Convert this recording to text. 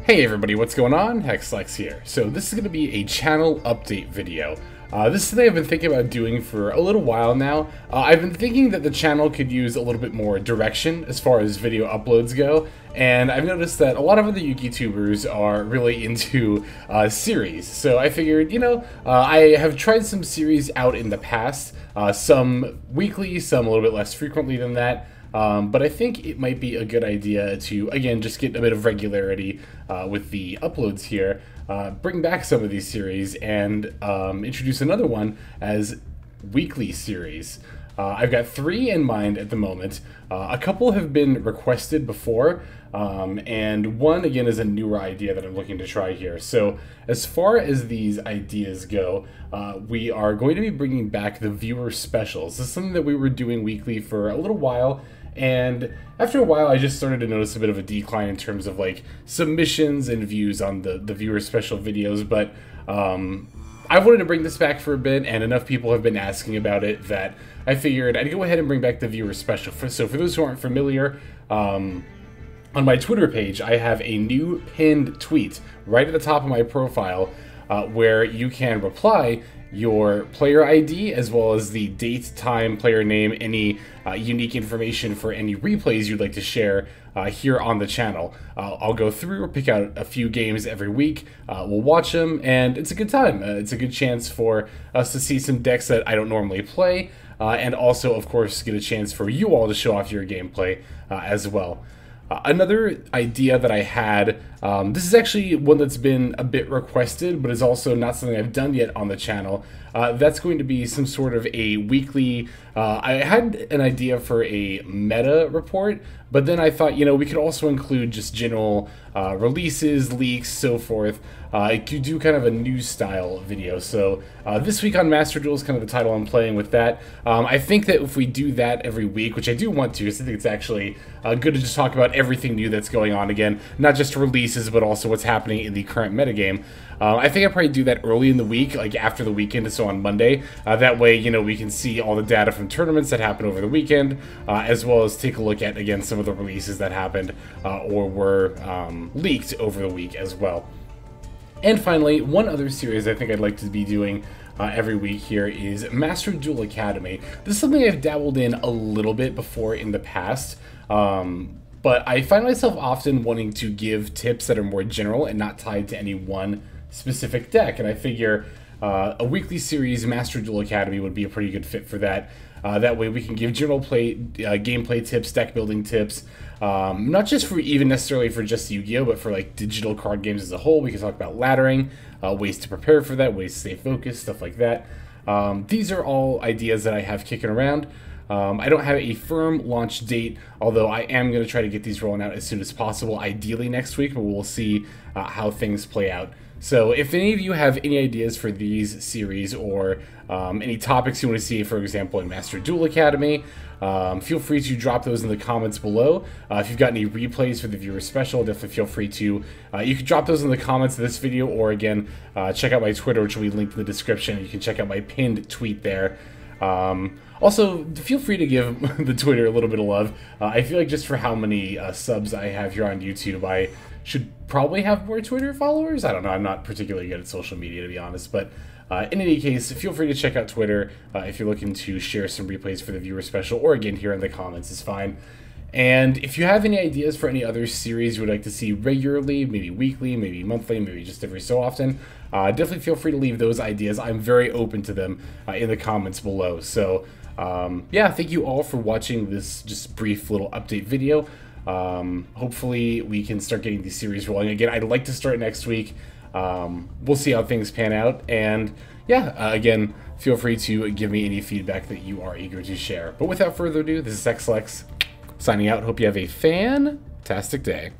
Hey everybody, what's going on? Hexlex here. So this is going to be a channel update video. This is something I've been thinking about doing for a little while now. I've been thinking that the channel could use a little bit more direction as far as video uploads go, and I've noticed that a lot of other YouTubers are really into series. So I figured, I have tried some series out in the past, some weekly, some a little bit less frequently than that. But I think it might be a good idea to, again, just get a bit of regularity with the uploads here, bring back some of these series, and introduce another one as weekly series. I've got 3 in mind at the moment. A couple have been requested before, and one, again, is a newer idea that I'm looking to try here. So as far as these ideas go, we are going to be bringing back the viewer specials. This is something that we were doing weekly for a little while, and after a while I just started to notice a bit of a decline in terms of like submissions and views on the viewer special videos, but I wanted to bring this back for a bit, and enough people have been asking about it that I figured I'd go ahead and bring back the viewer special. So for those who aren't familiar, on my Twitter page I have a new pinned tweet right at the top of my profile where you can reply your player ID as well as the date, time, player name, any unique information for any replays you'd like to share here on the channel. I'll go through, pick out a few games every week, we'll watch them, and it's a good time. It's a good chance for us to see some decks that I don't normally play, and also, of course, get a chance for you all to show off your gameplay as well. Another idea that I had, this is actually one that's been a bit requested, but is also not something I've done yet on the channel. That's going to be some sort of a weekly, I had an idea for a meta report, but then I thought, we could also include just general releases, leaks, so forth. I could do kind of a news style video. So this week on Master Duel is kind of the title I'm playing with that. I think that if we do that every week, which I do want to, because I think it's actually good to just talk about everything new that's going on again, not just releases, but also what's happening in the current metagame. I think I'll probably do that early in the week, like after the weekend, so on Monday. That way, we can see all the data from tournaments that happened over the weekend, as well as take a look at, again, some of the releases that happened or were leaked over the week as well. And finally, one other series I think I'd like to be doing every week here is Master Duel Academy. This is something I've dabbled in a little bit before in the past, but I find myself often wanting to give tips that are more general and not tied to any one specific deck, and I figure a weekly series, Master Duel Academy, would be a pretty good fit for that. That way we can give general gameplay tips, deck building tips, not just for even necessarily for just Yu-Gi-Oh, but for like digital card games as a whole. We can talk about laddering, ways to prepare for that, ways to stay focused, stuff like that. These are all ideas that I have kicking around. I don't have a firm launch date, although I am going to try to get these rolling out as soon as possible, ideally next week, but we'll see how things play out. So if any of you have any ideas for these series or any topics you want to see, for example, in Master Duel Academy, feel free to drop those in the comments below. If you've got any replays for the viewer special, definitely feel free to. You can drop those in the comments of this video, or again, check out my Twitter, which will be linked in the description. You can check out my pinned tweet there. Also, feel free to give the Twitter a little bit of love. I feel like just for how many subs I have here on YouTube, I should probably have more Twitter followers. I don't know, I'm not particularly good at social media, to be honest, but in any case, feel free to check out Twitter if you're looking to share some replays for the viewer special, or again, here in the comments is fine. And if you have any ideas for any other series you would like to see regularly, maybe weekly, maybe monthly, maybe just every so often, definitely feel free to leave those ideas. I'm very open to them in the comments below. So yeah, thank you all for watching this just brief little update video. Hopefully we can start getting these series rolling again. I'd like to start next week. We'll see how things pan out, and yeah, again, feel free to give me any feedback that you are eager to share. But without further ado, this is Hexlex signing out. Hope you have a fantastic day.